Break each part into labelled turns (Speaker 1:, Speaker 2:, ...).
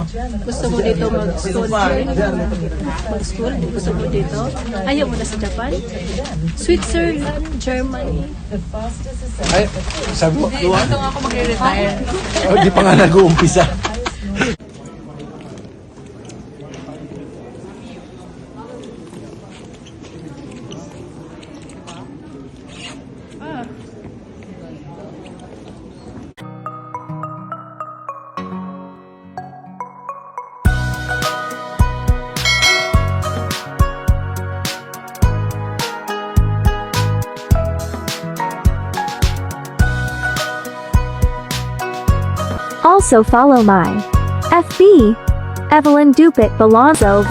Speaker 1: Gusto mo dito mag-school? Mag-school? Gusto mo dito? Ayaw mo na sa Japan? Switzerland, Germany.
Speaker 2: Ay, sabi mo,
Speaker 3: Dito nga ako magre-retire.
Speaker 2: di pa nga nag-uumpisa.
Speaker 4: Also follow my FB, Evelyn Dupit Balonzo.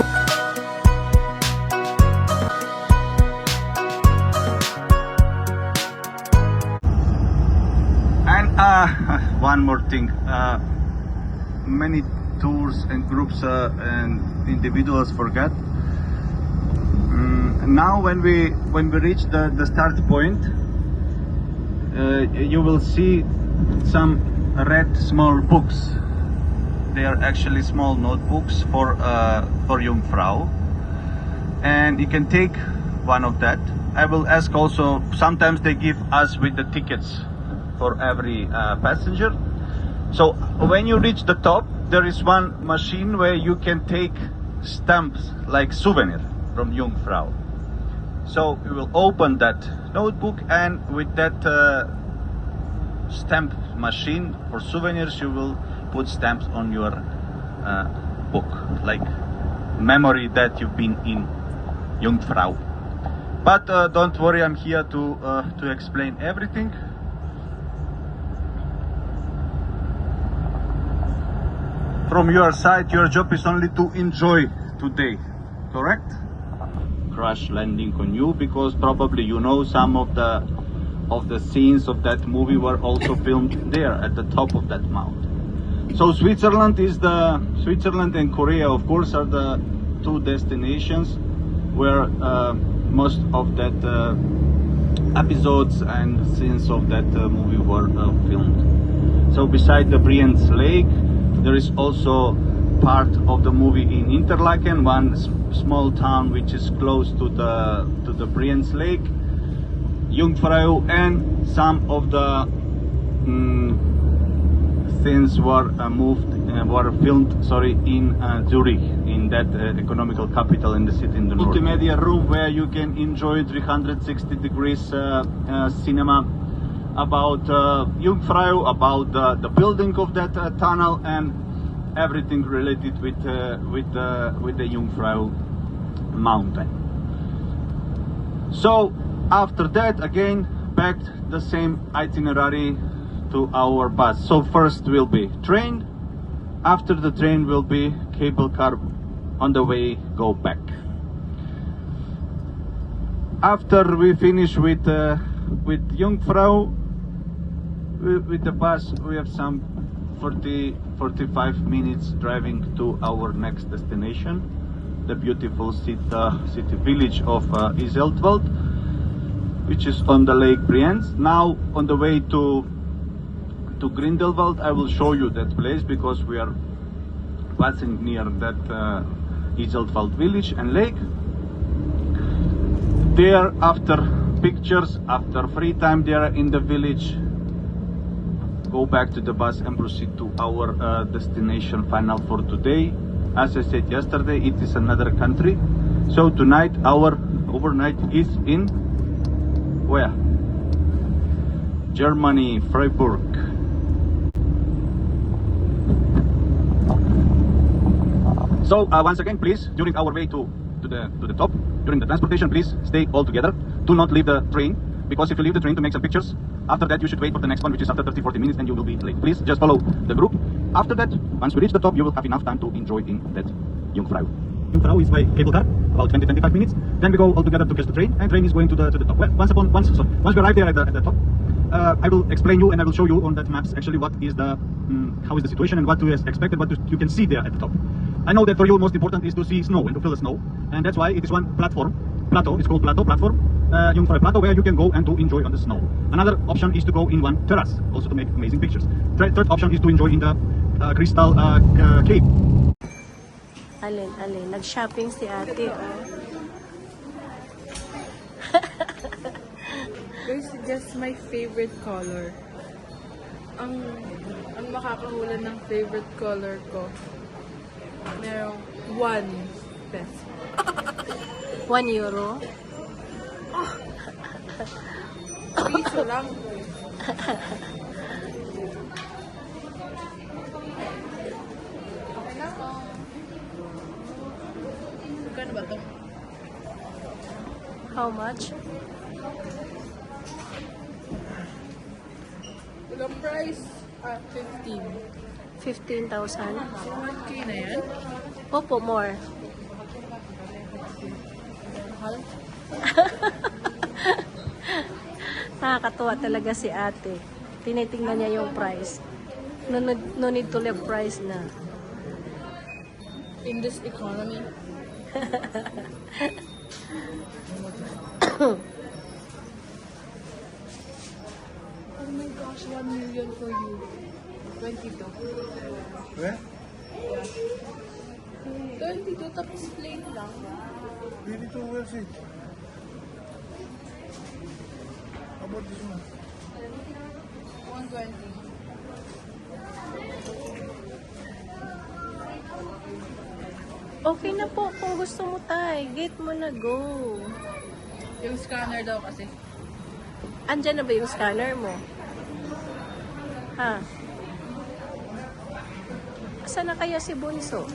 Speaker 5: And one more thing, many tours and groups and individuals forget. Now when we reach the start point, you will see some red small books. They are actually small notebooks for Jungfrau, and you can take one of that. I will ask also, sometimes they give us with the tickets for every passenger. So when you reach the top, there is one machine where you can take stamps like souvenir from Jungfrau. So you will open that notebook, and with that stamp machine for souvenirs, you will put stamps on your book, like memory that you've been in Jungfrau. But don't worry, I'm here to explain everything. From your side, your job is only to enjoy today, correct? Crash landing on you, because probably you know some of the scenes of that movie were also filmed there at the top of that mountain. So Switzerland and Korea, of course, are the two destinations where most of that episodes and scenes of that movie were filmed. So beside the Brienz Lake, there is also part of the movie in Interlaken, one small town which is close to the Brienz Lake, Jungfrau, and some of the scenes were filmed in Zurich, in that economical capital in the city in the north. Multimedia room where you can enjoy 360 degrees cinema about Jungfrau, about the building of that tunnel, and everything related with the Jungfrau mountain. So after that, again, back the same itinerary to our bus. So first will be train. After the train will be cable car. On the way, go back. After we finish with Jungfrau, with the bus, we have some 45 minutes driving to our next destination, the beautiful city village of Iseltwald, which is on the Lake Brienz. Now on the way to Grindelwald, I will show you that place, because we are passing near that Iseltwald village and lake. There, after pictures, after free time there in the village, go back to the bus and proceed to our destination final for today. As I said yesterday, it is another country. So tonight our overnight is in where? Germany, Freiburg. So once again, please, during our way to the top, during the transportation, please stay all together. Do not leave the train, because if you leave the train to make some pictures, after that you should wait for the next one, which is after 30-40 minutes, and you will be late. Please just follow the group. After that, once we reach the top, you will have enough time to enjoy in that Jungfrau. Jungfrau is by cable car, about 20-25 minutes. Then we go all together to catch the train, and train is going to the top. Well, once we arrive there at the top, I will explain you and I will show you on that maps actually what is the how is the situation and what to expect and what you can see there at the top. I know that for you most important is to see snow and to feel the snow, and that's why it is one plateau. It's called platform, Jungfrau Plateau, where you can go and to enjoy on the snow. Another option is to go in one terrace, also to make amazing pictures. Third option is to enjoy in the Crystal Cave.
Speaker 1: Alin. Nag-shopping si ate, oh.
Speaker 3: Guys, just my favorite color. Ang makakahula ng favorite color ko, merong 1 peso.
Speaker 1: 1 euro.
Speaker 3: Piso lang. Magkano ba ito?
Speaker 1: How much?
Speaker 3: Walang price. 15.
Speaker 1: 15,000.
Speaker 3: 1K na yan?
Speaker 1: Opo, more.
Speaker 3: Mahal?
Speaker 1: Nakakatuwa talaga si ate. Tinitingnan niya yung price. No need to leave price na.
Speaker 3: In this economy. Oh my gosh, 1 million for you. 22.
Speaker 2: Where?
Speaker 3: 22 tapos plain lang.
Speaker 2: Really too well said. How about this one?
Speaker 3: 120.
Speaker 1: Okay na po kung gusto mo tay. Gate mo na, go.
Speaker 3: Yung scanner daw kasi.
Speaker 1: Andyan na ba yung scanner mo? Ha? Saan na kaya si Bunso?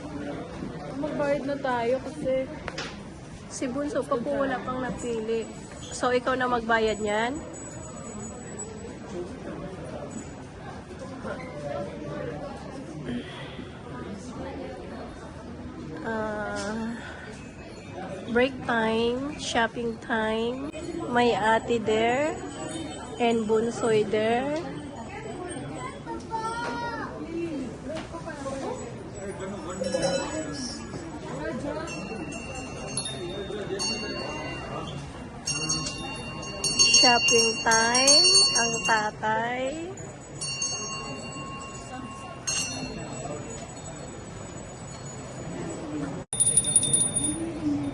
Speaker 3: Magbayad na tayo kasi
Speaker 1: Si Bunso pa po wala pang napili. So, ikaw na magbayad niyan? Break time, shopping time, may ate there, and Bunsoy there. Shopping time, ang tatay.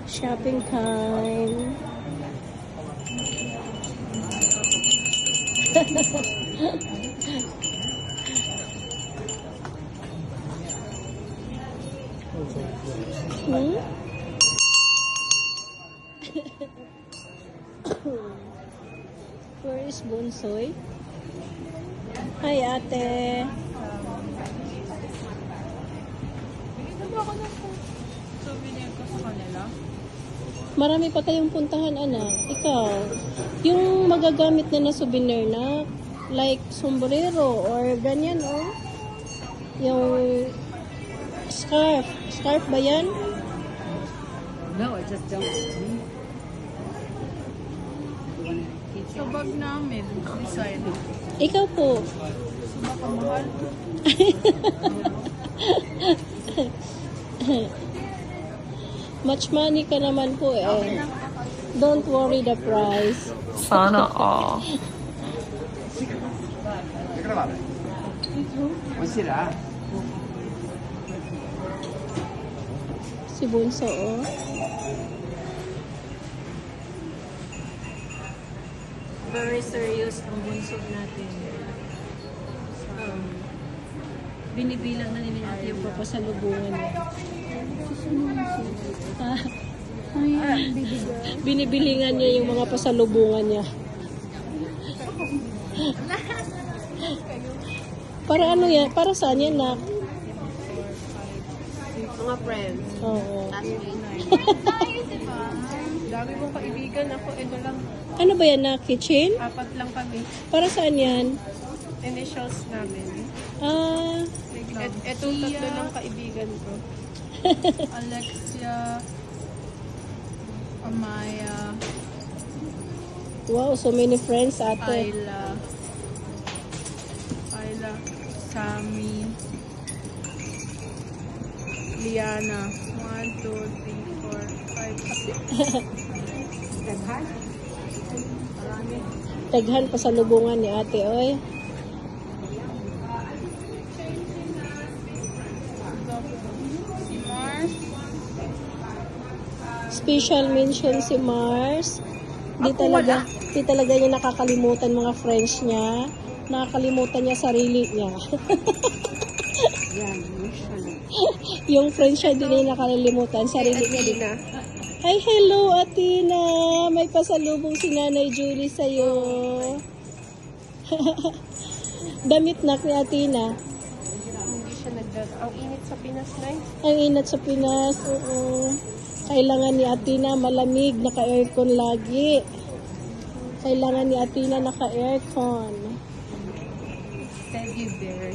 Speaker 1: Shopping time. Hmm? Where is Bunsoy? Hi, ate.
Speaker 3: bigyan mo ako ng souvenir ko sa kanila.
Speaker 1: Marami pa kayong puntahan, anak. Ikaw, yung magagamit na souvenir na, like sombrero or ganyan, oh. Yung scarf. Scarf ba yan?
Speaker 3: Sa bag namin, design.
Speaker 1: Ikaw po.
Speaker 3: So baka mahal.
Speaker 1: Much money ka naman po eh. Don't worry the price.
Speaker 3: Sana all.
Speaker 1: Si Bunso, oh. Very serious ang bunso natin. Binibilang na nila natin yung papasalubungan niya. Binibilingan niya yung mga pasalubungan niya. Para ano yan? Para saan yan, nak?
Speaker 3: Mga friends.
Speaker 1: Oo.
Speaker 3: Dami mong kaibigan. Ako, ito lang.
Speaker 1: Ano ba yan, nak? Kitchen?
Speaker 3: 4 lang kami.
Speaker 1: Para saan yan?
Speaker 3: Initials namin.
Speaker 1: Ah,
Speaker 3: Ito 3 lang kaibigan ko. Alexia, Amaya,
Speaker 1: wow, so many friends, ate.
Speaker 3: Ayla, Sammy, Liana. 1, 2, 3, 4, 5, 6.
Speaker 1: Taghan pa sa lubungan ni ate, oy.
Speaker 3: Si Mars,
Speaker 1: Special mention si Mars. Di talaga niya nakakalimutan mga friends niya. Nakakalimutan niya sarili niya.
Speaker 3: Yan, usually.
Speaker 1: Yung friends siya, hindi niya nakakalimutan sarili niya.
Speaker 3: Athena.
Speaker 1: Hi, hello, Athena. May pasalubong si Nanay Julie sa'yo. Damit na ni Athena.
Speaker 3: Hindi siya Ang init sa Pinas, Nay.
Speaker 1: Ang inat sa Pinas, oo. Kailangan ni Athena malamig, naka-aircon lagi. Kailangan ni Athena naka-aircon.
Speaker 3: Teddy bear.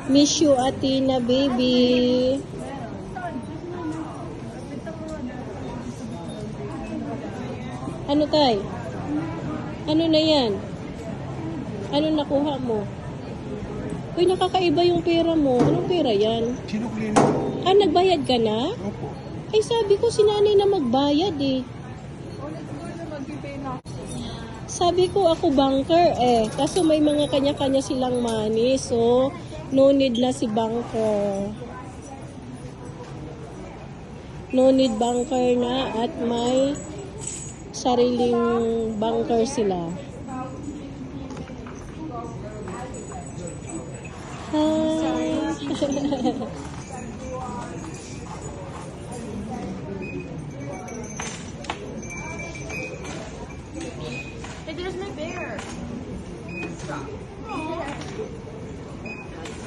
Speaker 1: Miss you, Athena, baby. Ano tay? Ano na yan? Ano nakuha mo? Uy, nakakaiba yung pera mo. Anong pera yan?
Speaker 2: Sino cleaner?
Speaker 1: Ah, nagbayad ka na?
Speaker 2: Opo.
Speaker 1: Ay, sabi ko si nanay na magbayad eh. Sabi ko ako banker eh. Kaso may mga kanya-kanya silang money. So, no need na si banker. No need banker na at may sariling banker sila. Hi!
Speaker 3: Hey, there's my bear.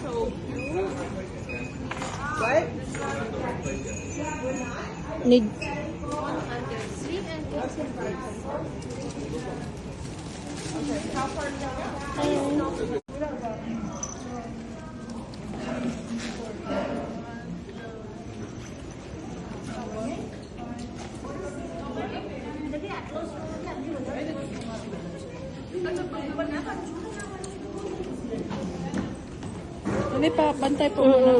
Speaker 3: So cute. What?
Speaker 1: Need,
Speaker 3: Sweet and cakes and bites. Okay, how far down?
Speaker 1: Hindi pa, bantay po muna.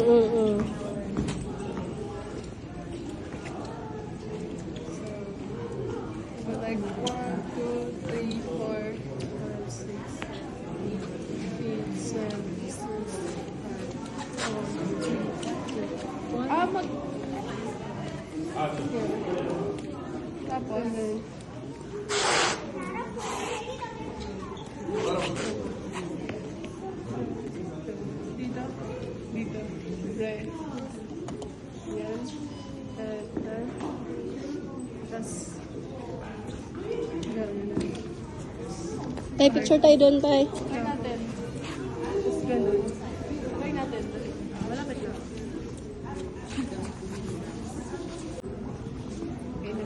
Speaker 3: Like 1, 2, 3, 4, 5, 6, 8, 7, 6, 5, 4, 3, 2, 1. Tapos, dito, dito, red. Yan. Yan. Tapos,
Speaker 1: Tay, picture tayo doon, tay.
Speaker 3: try natin. Tapos ganun. Try natin. Malapit na. Okay na.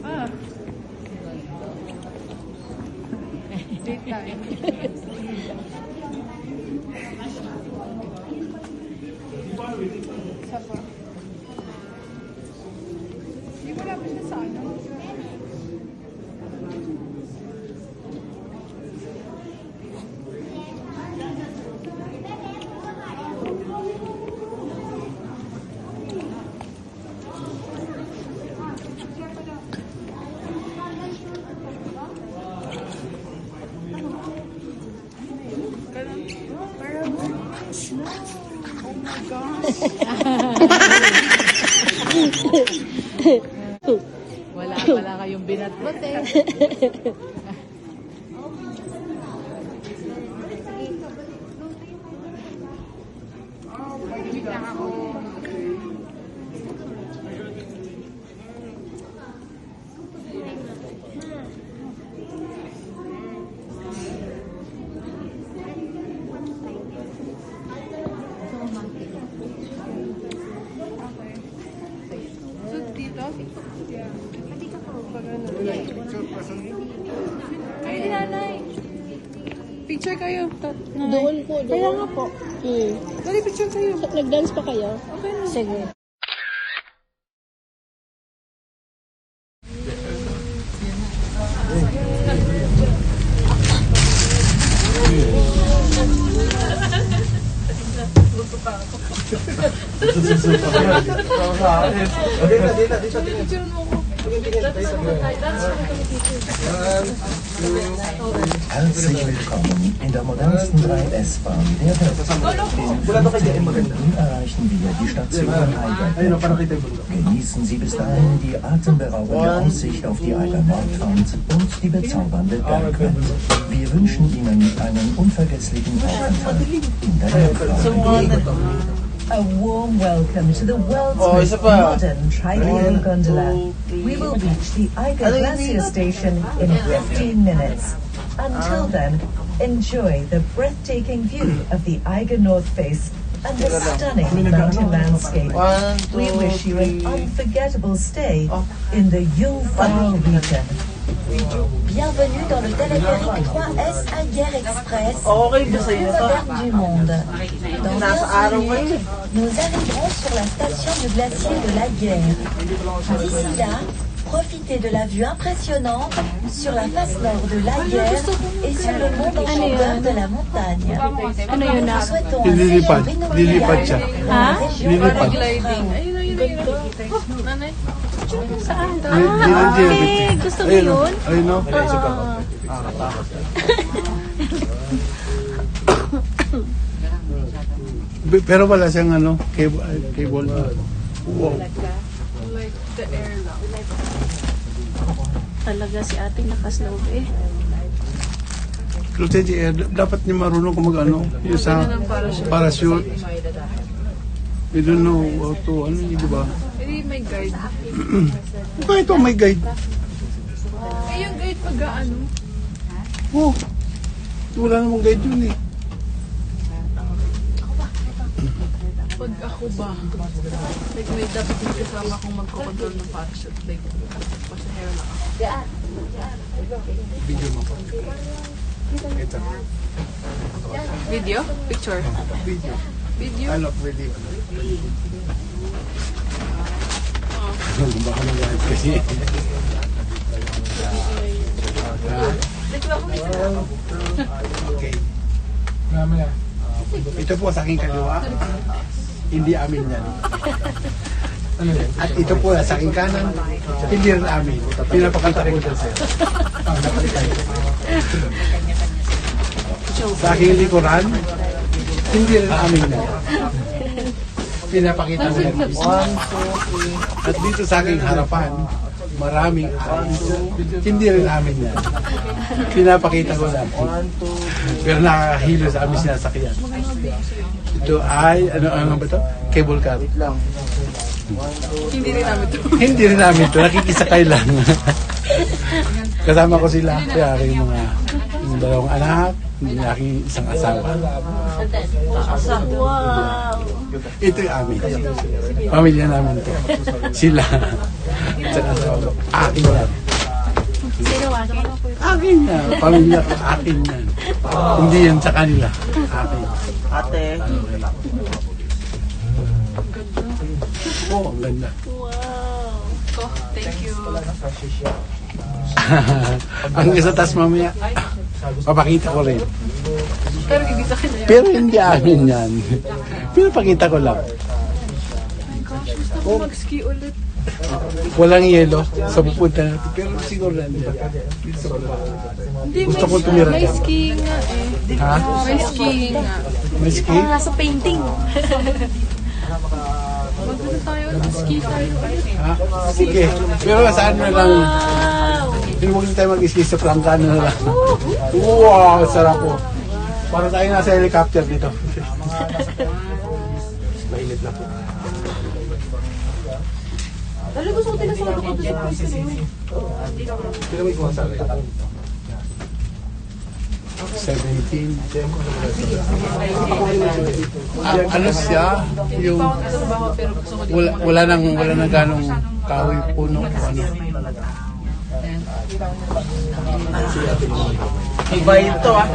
Speaker 3: Ah. Daytime. Isa pa. Hindi mo lapit na sa ano. Oh my gosh.
Speaker 6: Wala kayong binatbot eh.
Speaker 3: So, dito? Yeah. Pag ano. Ay, nanay. Picture kayo.
Speaker 1: Doon po, doon.
Speaker 3: Kaya nga po. Dali, picture kayo.
Speaker 1: Nag-dance pa kayo?
Speaker 3: Okay na.
Speaker 1: Sige.
Speaker 3: Picture mo ko.
Speaker 7: Herzlich willkommen in der modernsten 3S-Bahn der Welt. In 15 Minuten erreichen wir die Station Eiger. Genießen Sie bis dahin die atemberaubende Aussicht auf die Eiger Nordwand und die bezaubernde Bergwelt. Wir wünschen Ihnen einen unvergesslichen Aufenthalt in der Jungfrau.
Speaker 8: A warm welcome to the world's most modern tri-cable gondola. We will reach the Eiger Glacier Station in 15 minutes. Until then, enjoy the breathtaking view of the Eiger North Face and the stunning mountain landscape. We wish you an unforgettable stay in the Jungfrau region.
Speaker 9: Bienvenue dans le téléphérique 3S Eiger Express, le plus moderne du monde. Dans 15 minutes, nous arriverons sur la station du glacier de l'Eiger. D'ici là, profitez de la vue impressionnante sur la face nord de l'Eiger et sur le monde enchanteur de la montagne. Nous souhaitons un
Speaker 2: Lilipad.
Speaker 9: séjour
Speaker 2: Lilipad
Speaker 9: inoubliable
Speaker 2: siya.
Speaker 9: dans la région de
Speaker 2: Lilipad.
Speaker 9: Jungfrau.
Speaker 1: Saan?
Speaker 2: Lilipad.
Speaker 1: Gusto mo yun?
Speaker 2: Ayun no? Pero wala siyang ano, cable. Wow.
Speaker 3: Like the air lang.
Speaker 1: Talaga si ate nakaslow eh.
Speaker 2: Kasi dapat niya marunong kung mag-ano, yung sa parachute. You don't know how to, ano yun, di ba?
Speaker 3: Hindi may guide.
Speaker 2: Kahit ito may guide.
Speaker 3: Eh, yung guide pag ano?
Speaker 2: Oh, wala namang guide yun eh.
Speaker 3: Pag ako ba? Like may dapat yung kasama kong magkocontrol ng parachute. Like, pasahero lang ako.
Speaker 2: Video mo pa. Ito.
Speaker 3: Video? Picture?
Speaker 2: Video.
Speaker 3: Video?
Speaker 2: I love video. Baka mag-guide kasi. Okay. Ito po sa aking kaliwa. Hindi amin yan. At ito po sa aking kanan. Hindi rin amin. Pinapakita ko dyan sa'yo. Sa aking likuran. Hindi rin amin yan. Pinapakita ko yan. At dito sa aking harapan. Maraming amin. Hindi rin amin yan. Pinapakita ko lang. Pero nakakahilo sa amin sinasakyan. Ito ay, ano ba ito? Cable car.
Speaker 3: Hindi rin namin ito.
Speaker 2: Hindi rin namin ito. Nakikisakay lang. Kasama ko sila. Kaya aking yung dalawang anak, hindi na aking isang asawa.
Speaker 1: Wow!
Speaker 2: Ito yung amin. Pamilya namin ito. Sila. Isang asawa ko. Akin yan.
Speaker 1: Sino akin?
Speaker 2: Akin yan. Pamilya ko. Akin yan. Hindi yan sa kanila. Akin.
Speaker 10: Ate.
Speaker 2: Oo, ang ganda.
Speaker 1: Wow!
Speaker 3: Oh, thank you.
Speaker 2: Ang isa tas mamaya, papakita ko rin.
Speaker 3: Pero hindi sa akin na
Speaker 2: Pero hindi amin yan. Pinapakita ko lang.
Speaker 3: Gusto ko mag-ski ulit.
Speaker 2: Walang yelo sa pupunta natin. Pero siguro nandiyan.
Speaker 3: Hindi,
Speaker 2: Gusto ko tumira
Speaker 3: may
Speaker 2: dyan.
Speaker 3: skiing nga eh.
Speaker 2: Ha?
Speaker 3: May skiing nga.
Speaker 2: May ski?
Speaker 1: Nasa painting.
Speaker 3: Magpunta tayo, ski tayo ulit.
Speaker 2: Ha? Sige. Pero saan na lang?
Speaker 1: Wow!
Speaker 2: Hindi mo tayo mag-ski sa Prangkano na lang. Wow! Sarap po. Para tayo nasa helicopter dito. Mainit na po.
Speaker 3: Dali gusto ko tinasado ko doon sa pwesto na yun.
Speaker 2: Pero may kuha sa akin. 17. Ano siya? Yung wala nang ganong kahoy puno o ano.
Speaker 10: Iba ito ah.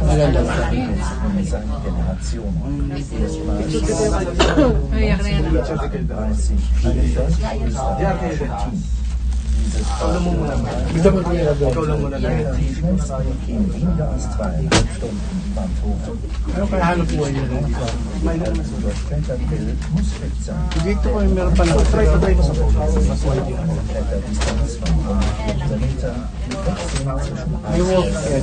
Speaker 2: Maganda.
Speaker 3: Ay, yak na yan.
Speaker 7: Dieses
Speaker 2: Gusto mo ito yung
Speaker 7: die schnellste in weniger als 2,5 Stunden Bahnhof.
Speaker 2: Ano kaya hanap buhay niya rin dito?
Speaker 7: Also das Kletterbild muss fit sein.
Speaker 2: Dito ko meron pa lang.
Speaker 7: Kletterdistanz von 100 Meter. Wechseln zwischen
Speaker 2: May walk
Speaker 7: Eis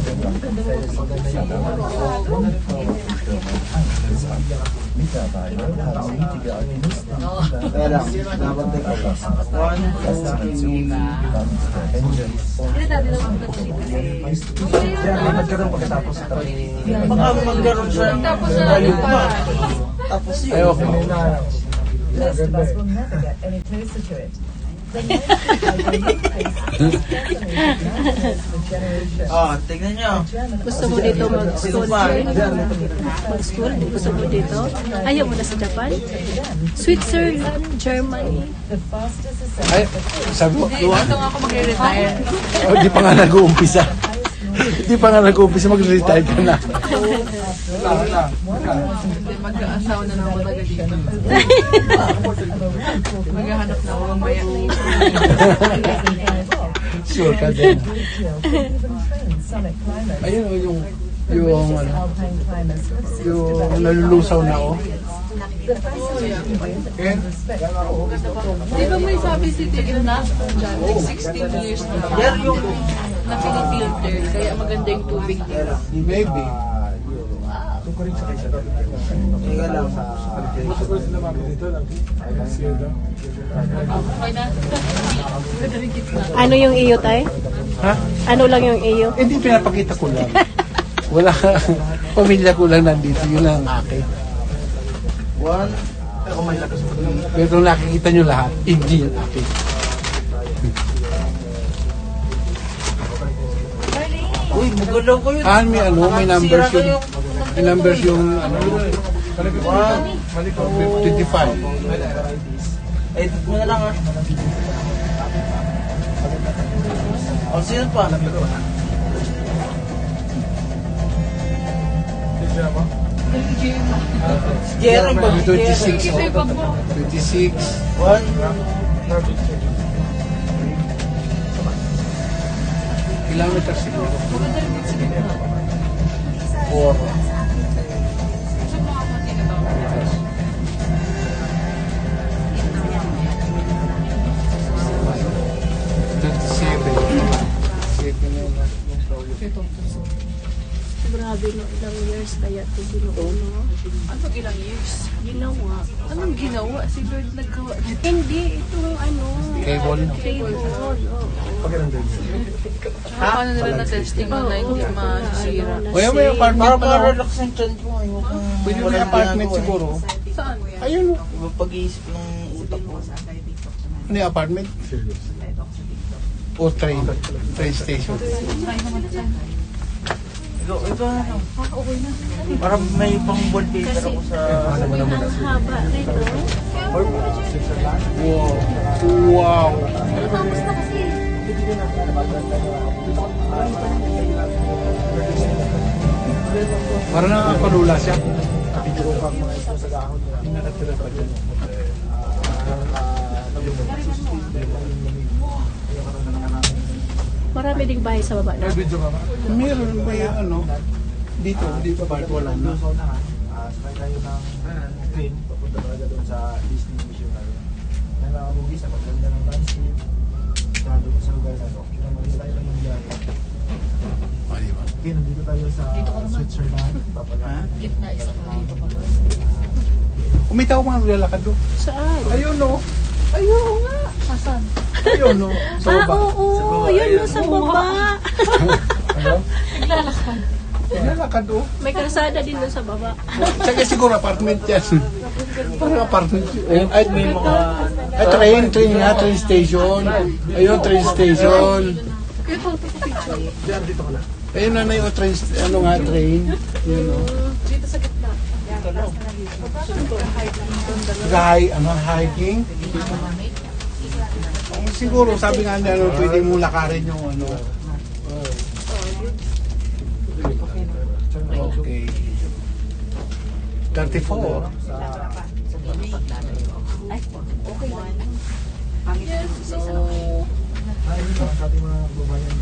Speaker 7: Mittlerweile haben mutige Alpinisten verlassen. Faszination, Band der Hände
Speaker 10: Baka magkaroon siya ng malugma. Tapos yun.
Speaker 2: Ay, okay.
Speaker 8: Most of us will never get any closer to it. The Leipzig generation.
Speaker 10: Tignan nyo.
Speaker 1: Gusto mo dito mag-school? Mag-school? Gusto mo dito? Ayaw mo na sa Japan? Switzerland, Germany.
Speaker 8: The fastest
Speaker 2: Ay, sabi mo,
Speaker 6: Dito nga ako magre-retire.
Speaker 2: oh, di pa nga nag-uumpisa. Di pa nga nag-uumpisa, mag-retire ka na.
Speaker 3: Hindi, mag-aasawa na lang ako talaga dito. Maghahanap na ako mamaya.
Speaker 2: Sure ka din.
Speaker 8: summit climbers.
Speaker 2: Ayun o, yung ano,
Speaker 8: Alpine climbers with
Speaker 2: yung nalulusaw na o.
Speaker 8: the fascinating with and respect
Speaker 3: Di ba may sabi si Tigil na dyan, like 16 years na na pinifilter, kaya maganda yung tubig nila.
Speaker 2: Maybe.
Speaker 10: Teka lang.
Speaker 3: Okay na?
Speaker 1: Ano yung iyo, tay?
Speaker 2: Ha?
Speaker 1: Ano lang yung iyo?
Speaker 2: Hindi, pinapakita ko lang. Wala, pamilya ko lang nandito, yun lang ang akin.
Speaker 10: One.
Speaker 2: Pero kung nakikita nyo lahat, hindi yung akin.
Speaker 10: Uy, magalaw ko yun.
Speaker 2: May ano, may numbers yung, may numbers yung, ano, 25.
Speaker 10: Edit mo na lang ah. O, sino pa? Jerry ba?
Speaker 2: 26. 26.
Speaker 10: One.
Speaker 2: Kilometers siguro. 4.
Speaker 1: Grabe no, ilang years kaya ito ginuuno.
Speaker 3: Ano ilang years?
Speaker 1: Ginawa.
Speaker 3: Anong ginawa? Si Lord naggawa.
Speaker 1: Hindi, itong ano.
Speaker 2: Cable.
Speaker 1: Cable. Oo.
Speaker 3: Paano nila na-testing na hindi masira?
Speaker 2: O yan, may apartment
Speaker 10: Para
Speaker 2: pa lang.
Speaker 10: ma-relax ang chan ko. Ayoko.
Speaker 2: Pwede may apartment siguro.
Speaker 3: Saan?
Speaker 2: Ayun.
Speaker 10: Iba pag-iisip ng utak ko.
Speaker 2: Ano yung apartment? O train. Train station.
Speaker 10: Ito na lang. Para may pang wallpaper ako sa...
Speaker 1: Ang haba nito.
Speaker 2: Wow. Wow. Parang nakakalula siya. Nakatira pa dyan.
Speaker 1: Marami ding bahay sa baba na.
Speaker 2: Meron ba yung ano? Dito ba? Wala na.
Speaker 11: Sakay tayo ng train, papunta talaga doon sa Disney Mission na yun. May mga movies na maganda ng landscape, doon sa lugar na ito. Kinamali tayo ng nangyari. Okay, nandito tayo sa Switzerland.
Speaker 3: Gitna isa ko dito pa.
Speaker 2: Umitaw mga lalakad doon.
Speaker 1: Saan?
Speaker 2: Ayun no.
Speaker 1: Ayun nga. Saan?
Speaker 2: Ayun no. Sa baba.
Speaker 1: Oo. Yun no, sa baba.
Speaker 2: Ano?
Speaker 1: Naglalakad.
Speaker 2: Lalakad doon.
Speaker 1: May kalsada din doon sa baba.
Speaker 2: Tsaka siguro apartment yan. Parang apartment. Ayun, ay,
Speaker 10: May mga...
Speaker 2: train nga, train station. Ayun, train station. Ayun na yung train, ano nga, train. Yun o.
Speaker 3: Dito sa gitna.
Speaker 2: Hiking. Siguro, sabi nga niya, ano, pwede mo lakarin yung ano. Okay. 34.
Speaker 11: sa ating mga kababayan.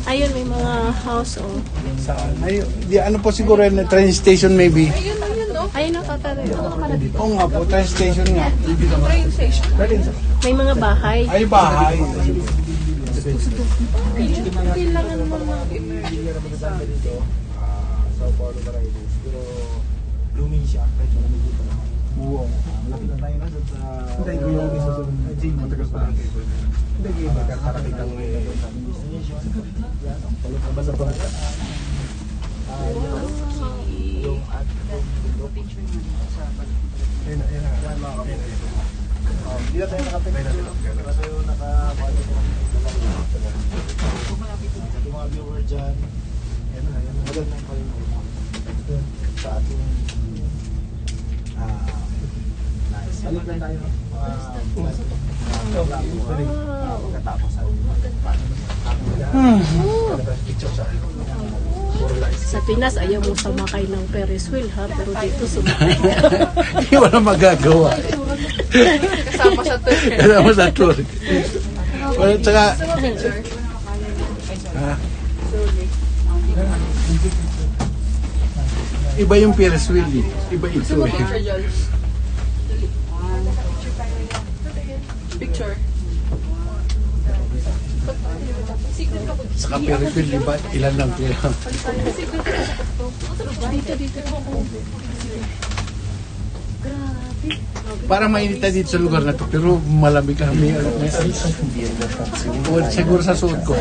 Speaker 1: Ayun, may mga house, oh.
Speaker 2: Saan? Ay, di, ano po siguro yun, train station maybe?
Speaker 1: Ayun, no, tatari.
Speaker 2: Oo nga po, train station nga.
Speaker 3: Train station.
Speaker 1: May mga bahay.
Speaker 2: Ay, bahay.
Speaker 3: Kailangan mo ng
Speaker 11: Hindi na magkasama dito. Sao Paulo, Barayos. Pero blooming siya. Kahit wala may dito naman. Buwong. Malapit na tayo na doon sa... Hindi ko yung isusunod. Jing, matagas pa natin. Hindi ko yung magkakarating ng destination. Yan, ang palot na basa pa. Yung at yung picture mo sa ayun na mga kapatid. Hindi na tayo nakapit. Hindi na tayo nakapalo sa mga viewer dyan. Yan na, magandang pa rin sa ating nice. Balik lang tayo pagkatapos picture sa
Speaker 1: Sa Pinas, ayaw mo sumakay ng Ferris wheel, ha? Pero dito, sumakay.
Speaker 2: Hindi wala magagawa.
Speaker 3: kasama sa tour.
Speaker 2: Kasama sa tour. Well, tsaka... Ha? Iba yung Ferris wheel eh. Iba ito eh.
Speaker 3: Picture dyan. Picture.
Speaker 2: Saka Ferris wheel, iba, ilan lang kaya. Parang mainit na dito sa lugar na to, pero malamig kami.
Speaker 7: Treffen wir in der Station.
Speaker 2: Siguro sa suot ko.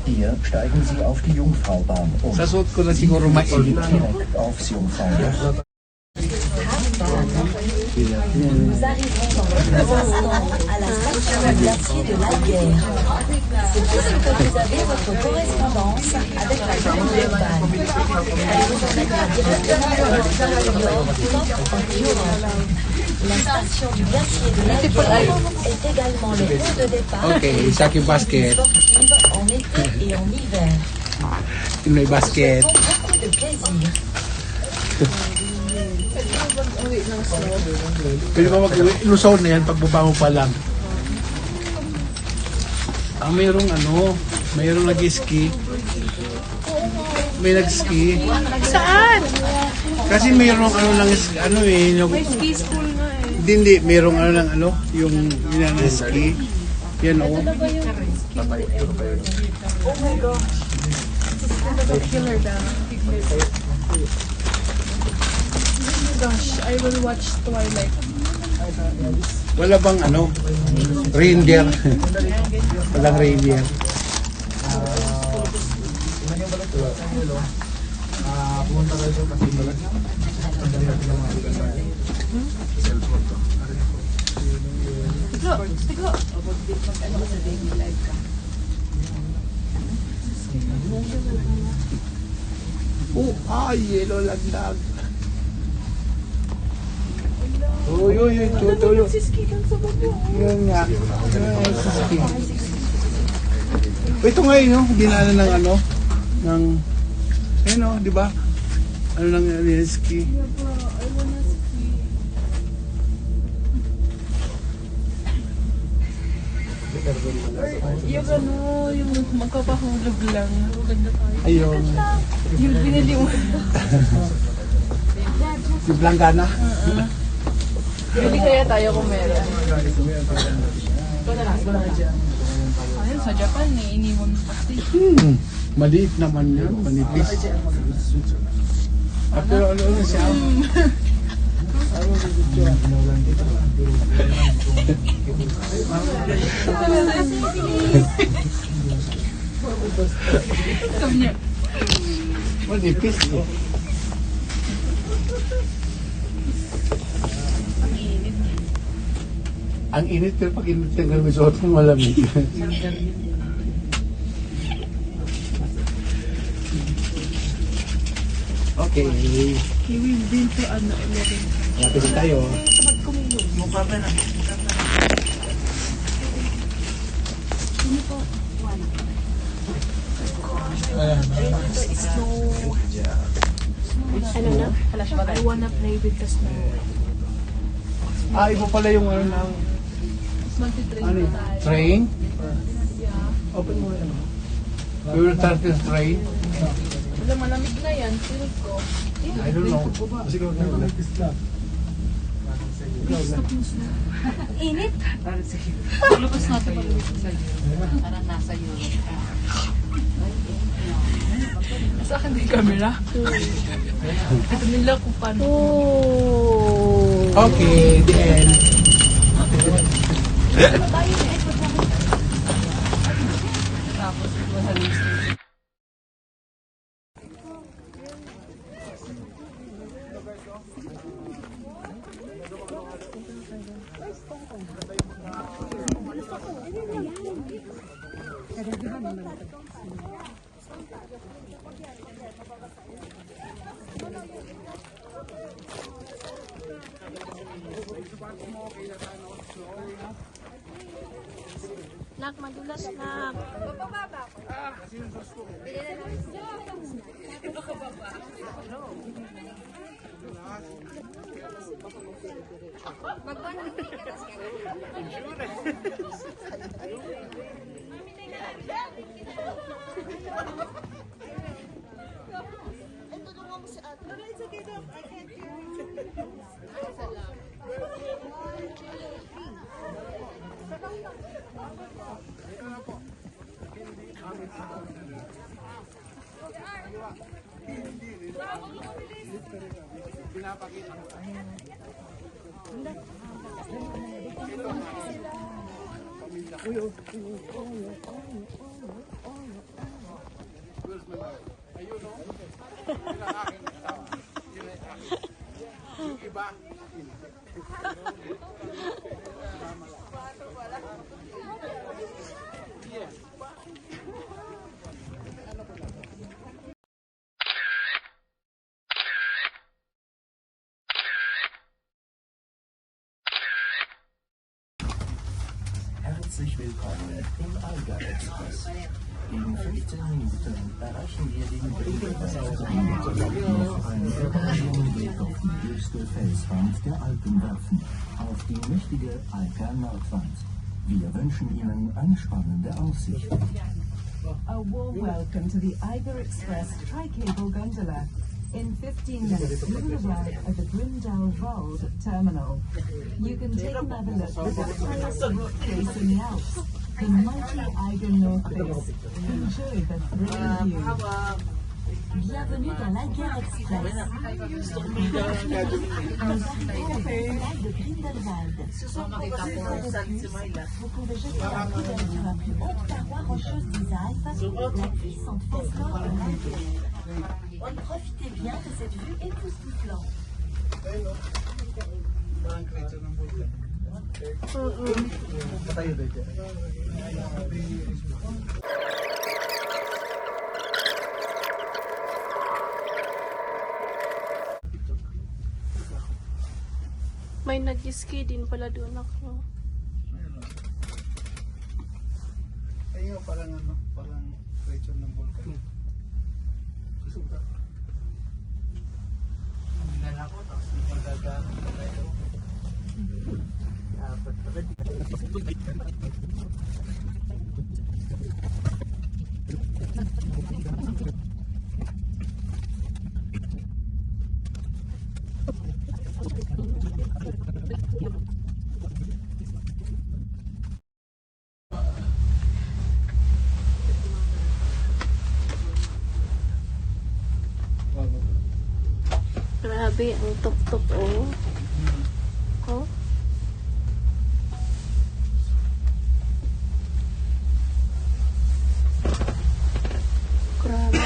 Speaker 7: Hier steigen Sie auf die Jungfraubahn um.
Speaker 2: Sa suot ko na siguro mainit.
Speaker 7: Direkt aufs Jungfraudach.
Speaker 9: Nous arriverons dans quelques instants à la station du glacier de l'Alguer. C'est ici que vous avez votre correspondance avec la commune urbaine. Elle vous emmènera directement dans le station Nord, top en Europe. La station du glacier de l'Alguer est également le point de départ
Speaker 2: Okay, sa aking basket.
Speaker 9: sportive en été et en hiver.
Speaker 2: May basket.
Speaker 9: Beaucoup de plaisir.
Speaker 2: Pwede ba mag-uwi? Lusol na yan, pagbaba mo pa lang. Mayroong ano, mayroong nag-ski. May nag-ski.
Speaker 1: Saan?
Speaker 2: Kasi mayroong ano lang, ano eh. Yung,
Speaker 3: May ski school nga eh.
Speaker 2: hindi, mayroong ano lang, ano, yung ski. Yan o.
Speaker 3: Oh my gosh. Killer ba? Oh my gosh, I will watch Twilight.
Speaker 2: Wala bang ano, reindeer. Walang reindeer.
Speaker 11: pumunta kayo doon kasi balag na. Sandali natin ang mga lugar sa cellphone to.
Speaker 3: Tigo!
Speaker 2: Oh, yellow laglag. Uy, tutulo. Yun nga. Ito nga yun, no? Dinaanan ng ano, ng, ayun o, di ba? Ano lang yung ski?
Speaker 3: Yung ano, yung magpapahulog lang. Maganda tayo.
Speaker 2: Ayun.
Speaker 3: Yung binili mo.
Speaker 2: Yung Blanggana?
Speaker 3: Bili kaya tayo kung meron. Ayun, sa Japan eh, iniwan kasi.
Speaker 2: Maliit naman yun, manipis. Pero ano siya? Manipis eh. Ang init pero pag init ng resort ng malamig. Okay.
Speaker 3: We've been to ano, 11.
Speaker 2: Lapit tayo.
Speaker 10: Mukha ba na?
Speaker 1: Ano na?
Speaker 3: I wanna play with the snow.
Speaker 2: Iba pala yung ano ng
Speaker 3: Magti-train
Speaker 2: Ano
Speaker 3: na
Speaker 2: yun?
Speaker 3: tayo.
Speaker 2: Train?
Speaker 3: Yeah.
Speaker 11: Open mo yan.
Speaker 2: We will start this train.
Speaker 3: Wala, malamig na yan. Feel ko.
Speaker 2: I don't know.
Speaker 11: Kasi ikaw na nag-test lang.
Speaker 9: Init.
Speaker 6: Lubos natin malamig sa Europe. Parang nasa Europe.
Speaker 3: Sa akin yung camera. Ito nila kung paano.
Speaker 1: Oh.
Speaker 2: Okay, the end.
Speaker 3: Tapos, masaling station.
Speaker 1: Nak, madulas nak.
Speaker 7: Herzlich willkommen im Allgäu Express. In 15 Minuten erreichen wir den Brinkelwald noch eine Überraschung auf die höchste Felswand der Alpen werfen, auf die mächtige Alper Nordwand. Wir wünschen Ihnen eine spannende Aussicht.
Speaker 8: A warm welcome to the Eiger Express Tri-Cable Gondola. In 15 minutes, you will arrive at the Grindelwald terminal. You can take another look at the highest rock face in the Alps, the mighty Eiger North Face. Enjoy the thrilling view.
Speaker 9: Bienvenue dans l'Alger Express. Nous arrivons au terminal de Grindelwald. Vous pouvez jeter un coup d'œil sur la plus haute paroi rocheuse des Alpes, la puissante face nord de l'Alger. Profitez bien de cette vue époustouflante.
Speaker 11: Patayo dito.
Speaker 1: May nag-ski din pala doon ako.
Speaker 2: Ayun, parang ano, parang creature ng volcano. Tingnan ako, tapos hindi magagawa tayo. Dapat pala
Speaker 1: Grabe, ang tuk-tuk oh. Oh. Grabe.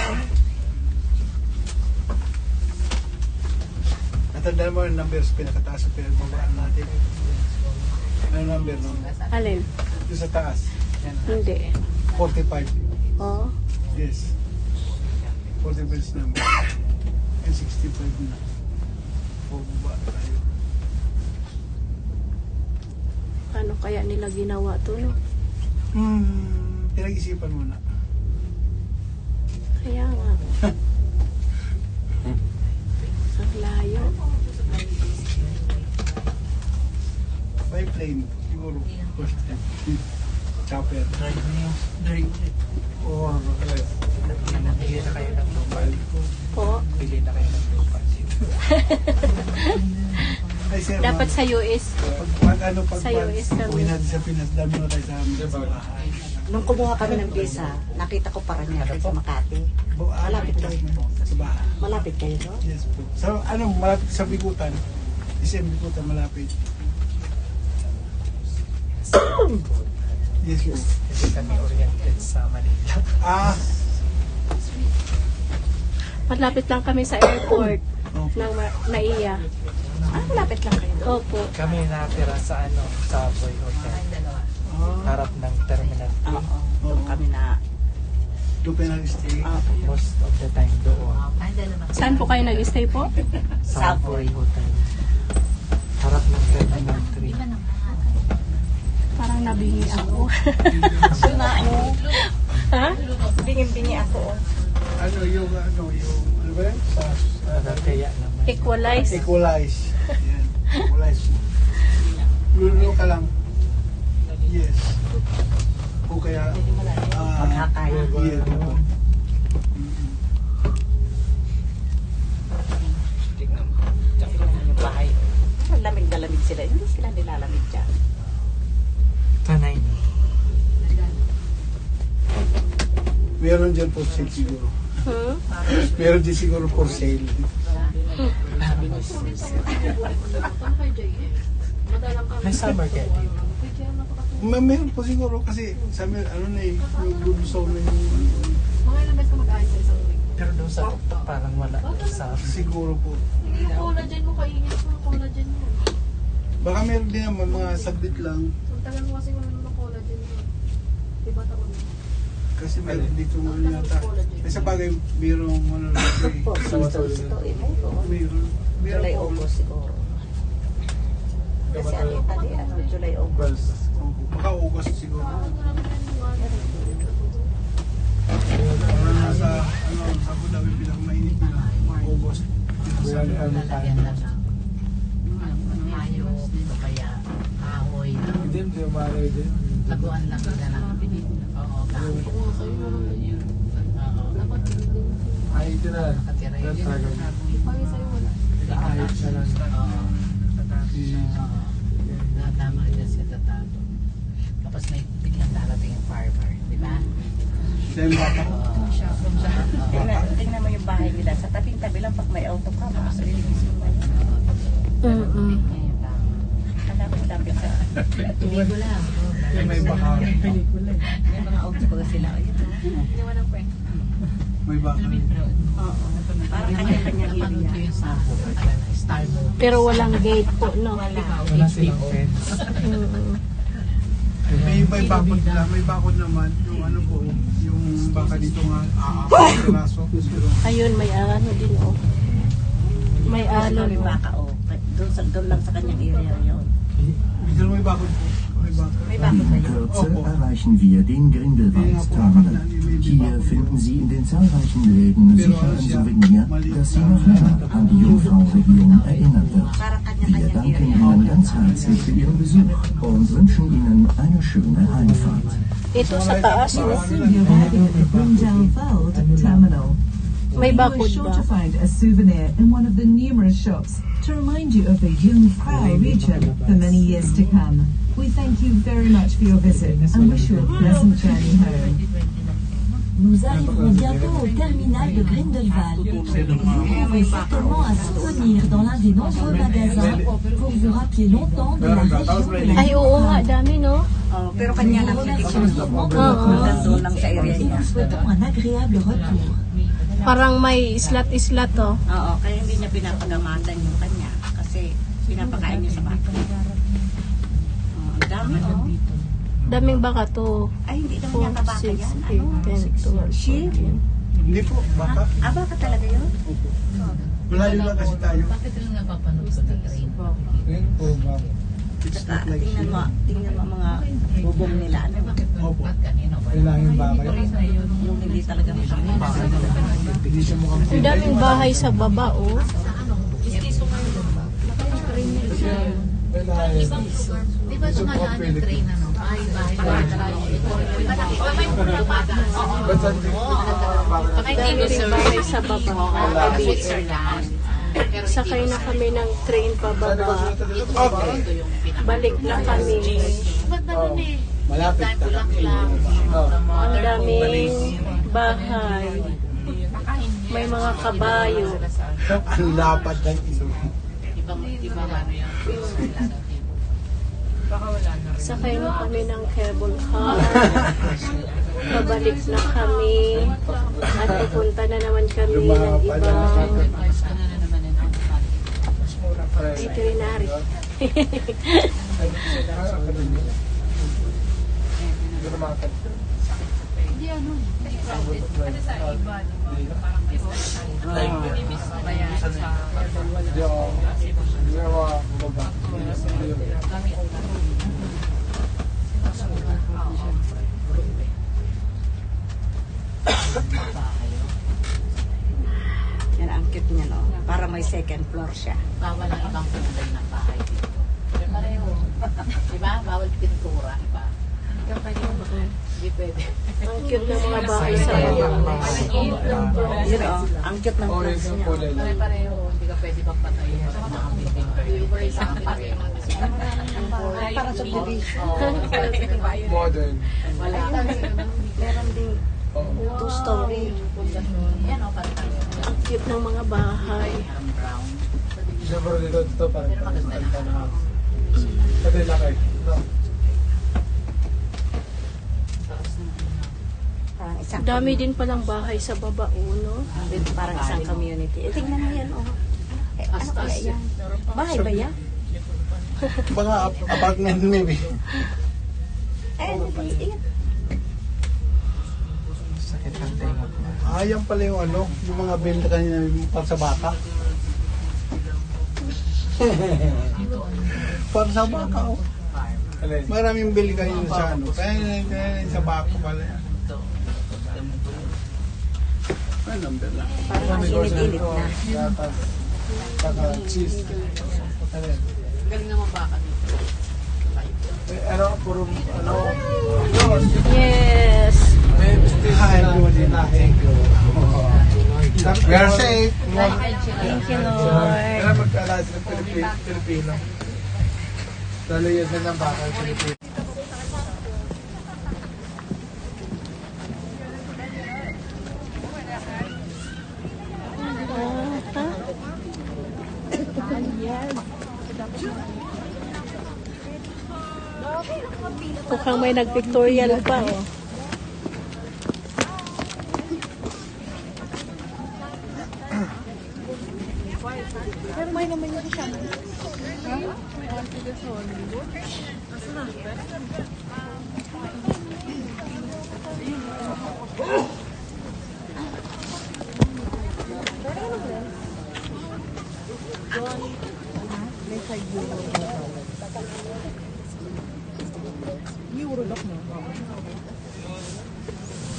Speaker 2: Natandaan mo yung numbers pinakataas sa pinagbabaan natin. Ano number nun?
Speaker 1: Alin?
Speaker 2: Yung sa taas. Yan.
Speaker 1: Hindi.
Speaker 2: 45.
Speaker 1: Oh.
Speaker 2: Yes. 45 number. And 65 na. Bumaba tayo.
Speaker 1: Paano kaya nila ginawa to, no?
Speaker 2: Pinag-isipan mo na.
Speaker 1: Kaya nga. Ang layo.
Speaker 2: By plane, siguro. Or less.
Speaker 10: Bili na kayo ng lupa.
Speaker 1: Po.
Speaker 10: Bili na kayo ng lupa.
Speaker 2: Ay, sir,
Speaker 1: Dapat sa US.
Speaker 2: pag
Speaker 1: Sa US kami.
Speaker 2: uwi natin sa Pinas, dami na tayo sa bahay.
Speaker 12: Nung kumuha kami ng visa, nakita ko Parañaque sa Makati. Malapit kayo.
Speaker 2: Sa bahay.
Speaker 12: Malapit kayo doon?
Speaker 2: Yes po. So, malapit sa Bikutan. SM Bikutan, malapit. Yes po.
Speaker 10: Kasi kami oriented sa Manila.
Speaker 1: Malapit lang kami sa airport ng Naiya.
Speaker 12: Malapit lang kayo doon?
Speaker 1: Opo.
Speaker 10: Kami natira sa Savoy Hotel. Harap ng Terminal 3.
Speaker 12: Oo. Doon kami na...
Speaker 2: Doon kayo nag-stay?
Speaker 10: Most of the time doon.
Speaker 1: Saan po kayo nag-stay po?
Speaker 10: Savoy Hotel. Harap ng Terminal 3.
Speaker 1: Parang nabingi ako. Ha?
Speaker 12: Bingin-bingi ako.
Speaker 2: Ano ba yan?
Speaker 10: Kaya naman.
Speaker 1: Equalize.
Speaker 2: Equalize. Yan. Equalize. Lululo ka lang. Yes. O kaya...
Speaker 12: Magkakaya.
Speaker 2: Yeah.
Speaker 12: Tignan mo yung bahay. Lamig na lamig sila. Hindi sila nilalamig dyan.
Speaker 10: Tanay.
Speaker 2: Meron dyan for sale siguro. Meron din siguro for sale.
Speaker 10: May summer kayo dito.
Speaker 2: Meron po siguro kasi sabi yung lulusaw na yung
Speaker 3: Mga ilang beses ka mag-ayos sa isang week?
Speaker 10: Pero doon sa TikTok parang wala.
Speaker 2: siguro po.
Speaker 3: Hindi yung collagen mo, kaingin mo yung collagen mo.
Speaker 2: Baka meron din naman mga sabit lang
Speaker 3: Ang tagal mo kasi mga ng collagen mo. Diba taon mo?
Speaker 2: kasi meron dito mo yata. Ay sa bagay merong
Speaker 12: July, August siguro. Kasi July, August.
Speaker 2: Baka August siguro. Sa Abu Dhabi pinakamainit na August.
Speaker 6: Laguan lang nila lang. Oo,
Speaker 11: Ay, ito na.
Speaker 6: nakatira yun.
Speaker 3: Pagin sa'yo wala.
Speaker 11: Ayos na lang.
Speaker 6: Tama rin siya tatato. Tapos may biglang darating yung farmer, di ba?
Speaker 12: Tingnan mo yung bahay nila. Sa tabing-tabi lang pag may auto ka, makalilinis mo ba yun? Hanapin-lapit sa...
Speaker 6: Pelikula.
Speaker 2: May baka.
Speaker 12: May mga auto ba sila?
Speaker 3: Ginawa ng prank.
Speaker 2: May baka.
Speaker 12: Oo. Parang kanya-kanyang
Speaker 6: Napanood ko
Speaker 12: area.
Speaker 6: yung sa Star Movie.
Speaker 1: Pero walang gate po, no?
Speaker 10: Wala silang fence.
Speaker 2: May bakod na, may bakod naman yung po, yung baka dito nga piraso.
Speaker 1: Ayun, may ano din, oh. May alon,
Speaker 12: May
Speaker 1: oh.
Speaker 12: baka, oh. Doon lang sa kanyang area yun.
Speaker 2: Dito may bakod po. May bakod.
Speaker 12: May baka
Speaker 7: In
Speaker 12: kayo.
Speaker 7: Kürze erreichen wir den Grindelwald-Terminal. Hier finden Sie in den zahlreichen Läden sicher ein Souvenir, das Sie noch länger an die Jungfrauenregion erinnern wird.
Speaker 12: Parang
Speaker 7: Wir
Speaker 12: kanya-kanyang
Speaker 7: danken
Speaker 12: area.
Speaker 7: Ihnen ganz herzlich für Ihren Besuch und wünschen Ihnen eine schöne Heimfahrt.
Speaker 1: Ito sa taas, oh.
Speaker 8: Soon you're arriving at the Grindelwald terminal.
Speaker 1: May
Speaker 8: You are
Speaker 1: bakod
Speaker 8: sure
Speaker 1: ba?
Speaker 8: to find a souvenir in one of the numerous shops to remind you of the Jungfrau region for many years to come. We thank you very much for your visit and wish you a pleasant journey home.
Speaker 9: Nous arriverons bientôt au terminal de Grindelwald. Vous trouverez certainement un souvenir dans l'un des nombreux magasins pour vous rappeler longtemps de la région de la
Speaker 1: Ay, oo nga, dami, no?
Speaker 12: Oh, pero kanya lang siya dito. Nandun lang sa area
Speaker 9: et
Speaker 12: niya.
Speaker 9: nous souhaitons un agréable retour.
Speaker 1: Parang may islat-islat, oh.
Speaker 12: Oo, kaya hindi niya pinapagamatan yung kanya. Kasi pinapakain niya sa bata. Ang dami, oh.
Speaker 1: Daming baka to.
Speaker 12: Ay, hindi naman yata baka
Speaker 1: 6,
Speaker 12: yan.
Speaker 1: 8, 10, 12,
Speaker 12: Sheep?
Speaker 1: 14.
Speaker 2: Hindi po, baka.
Speaker 12: Baka talaga yun?
Speaker 2: Malayo lang kasi tayo.
Speaker 6: Bakit rin napapanood sa train?
Speaker 11: Ayun po, ma'am.
Speaker 2: It's not like
Speaker 12: Tingnan mo ang mga bubong nila. Ano ba?
Speaker 2: Opo.
Speaker 6: Ba't kanina?
Speaker 11: Kailangan ba kayo?
Speaker 12: Yung hindi talaga
Speaker 11: Hindi siya mukhang
Speaker 1: Ang daming bahay sa baba, oh.
Speaker 6: Di ba dumadaan yung train, ano?
Speaker 1: Dami rin bahay sa baba. Sakay na kami ng train pababa. Balik na kami.
Speaker 2: Malapit na.
Speaker 1: Ang daming bahay. May mga kabayo.
Speaker 2: Ang lapad ng ilog.
Speaker 1: Sakay na kami ng cable car. Pabalik na kami. At pupunta na naman kami ng ibang itinerary.
Speaker 12: Yan ang cute niya, no? Para may second floor siya.
Speaker 6: Bawal ang ibang kulay ng bahay dito. Pareho. Diba? Bawal pintura. Diba? Hindi pwede.
Speaker 1: Ang cute ng mga bahay sa baba.
Speaker 12: Yun, oh. Ang cute ng floors niya.
Speaker 6: Pare-pareho. Hindi ka pwede magpatayo sa mga meeting. Isang pareho.
Speaker 12: Para sa division.
Speaker 11: Modern.
Speaker 6: Wala.
Speaker 12: Meron din two-story.
Speaker 6: Yan o, pare-pareho.
Speaker 1: Ang cute ng mga bahay.
Speaker 6: Brown.
Speaker 11: Siyempre dito parang kanta na. Pati laki.
Speaker 12: Parang isang
Speaker 1: Dami din palang bahay sa baba, no?
Speaker 12: parang isang community. Eh, tingnan mo yan, oh. Eh, ano kaya yan? Bahay ba yan?
Speaker 2: Mga apartment maybe.
Speaker 12: Eh, hindi.
Speaker 2: Sakit ng tenga. Yan pala yung ano, yung mga build kanina para sa bata. Para sa baka, oh. Maraming bill kanina sa ano. Kaya sa baka pala yan. Ay, number lang.
Speaker 12: Parang init-init na.
Speaker 11: Saka cheese.
Speaker 6: Galing naman baka dito.
Speaker 11: Ano, puro, ano,
Speaker 1: Yes!
Speaker 2: Hi, good. Thank you. We are safe.
Speaker 1: Thank you, Lord.
Speaker 11: kaya magkaalala ng Pilipino. Lalo yan sa ng baka Pilipino.
Speaker 1: Mukhang may nag-pictorial pa, oh.
Speaker 3: Pero may naman yung kasama.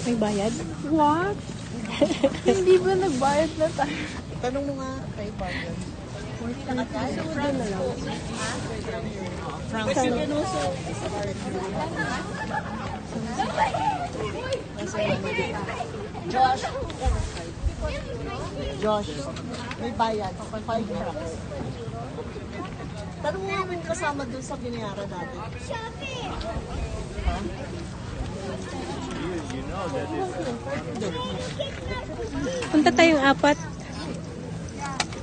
Speaker 1: May bayad?
Speaker 3: What? Hindi ba nagbayad na tayo?
Speaker 11: Tanong mo nga kay Pagyan.
Speaker 12: Josh, may bayad. 5 francs. Tanong mo namin kasama dun sa biniyara natin.
Speaker 1: Punta tayong apat.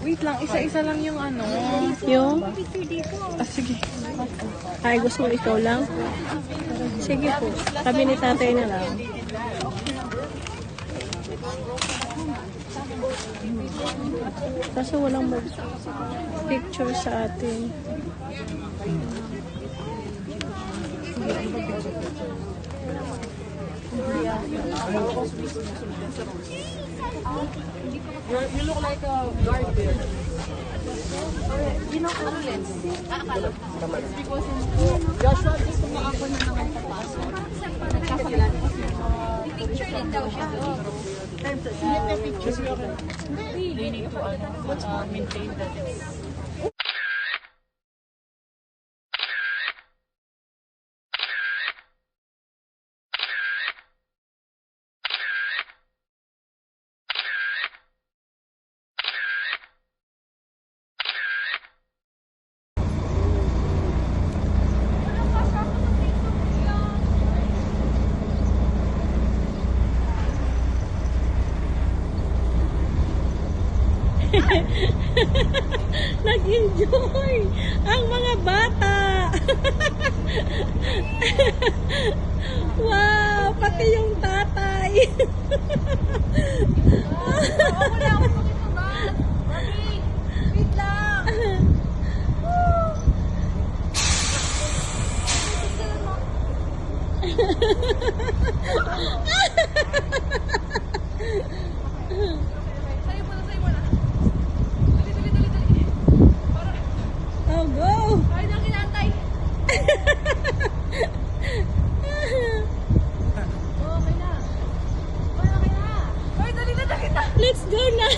Speaker 3: Wait lang, isa-isa lang yung ano.
Speaker 1: Yung? Sige. Ay, gusto mo ikaw lang? Sige po. Kami ni tatay na lang. Kaso walang mag-picture sa atin.
Speaker 3: You look like a guard there.
Speaker 12: You know, ano lens? Joshua, gusto mo ako na naman papasok.
Speaker 9: Picture din daw siya.
Speaker 12: Sige, may picture.
Speaker 3: They need to maintain that.
Speaker 1: Nag-enjoy ang mga bata. Wow, pati yung tatay. Oh, go! Ay, nang kinantay! Okay na! Let's go na!